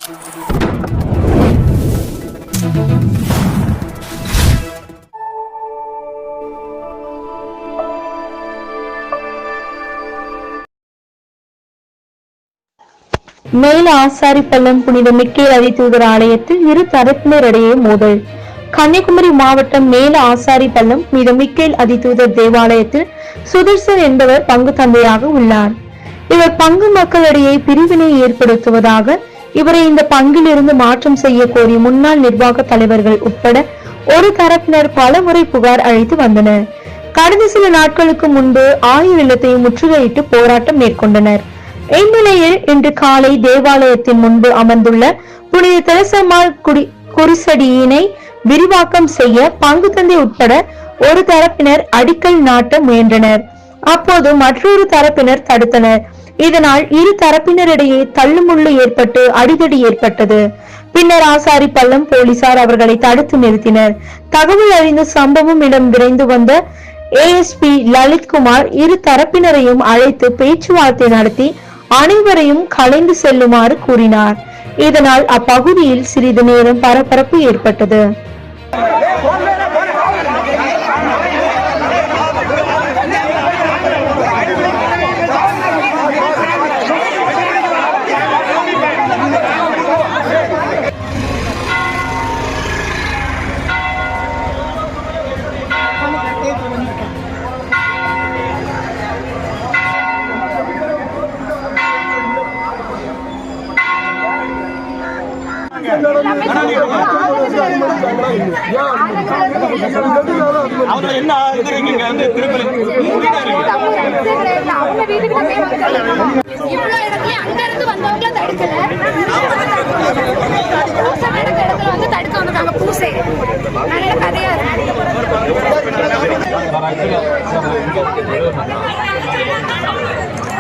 மேல ஆசாரிப்பள்ளம் புனித மிக்கேல் அதிதூதர் ஆலயத்தில் இரு தரப்பினரிடையே மோதல். கன்னியாகுமரி மாவட்டம் மேல ஆசாரிப்பள்ளம் புனித மிக்கேல் அதிதூதர் தேவாலயத்தில் சுதர்சன் என்பவர் பங்கு தந்தையாக உள்ளார். இவர் பங்கு மக்களிடையே பிரிவினை ஏற்படுத்துவதாக இவரை இந்த பங்கில் இருந்து மாற்றம் செய்ய கோரி முன்னாள் நிர்வாக தலைவர்கள் உட்பட ஒரு தரப்பினர் பல முறை புகார் அளித்து வந்தனர். கடந்த சில நாட்களுக்கு முன்பு ஆயுள் இல்லத்தை முற்றுகையிட்டு போராட்டம் மேற்கொண்டனர். இந்நிலையில் இன்று காலை தேவாலயத்தின் முன்பு அமர்ந்துள்ள புனித தெரசம்மாள் குருசடியினை விரிவாக்கம் செய்ய பங்கு தந்தை உட்பட ஒரு தரப்பினர் அடிக்கல் நாட்ட முயன்றனர். அப்போது மற்றொரு தரப்பினர் தடுத்தனர். இதனால் இரு தரப்பினரிடையே தள்ளுமுள்ளு ஏற்பட்டு அடிதடி ஏற்பட்டது. பின்னர் ஆசாரிப்பள்ளம் போலீசார் அவர்களை தடுத்து நிறுத்தினர். தகவல் அறிந்த சம்பவம் இடம் விரைந்து வந்த ASP லலித்குமார் இரு தரப்பினரையும் அழைத்து பேச்சுவார்த்தை நடத்தி அனைவரையும் கலைந்து செல்லுமாறு கூறினார். இதனால் அப்பகுதியில் சிறிது நேரம் பரபரப்பு ஏற்பட்டது. பூசை நல்ல கதையா இருக்கு.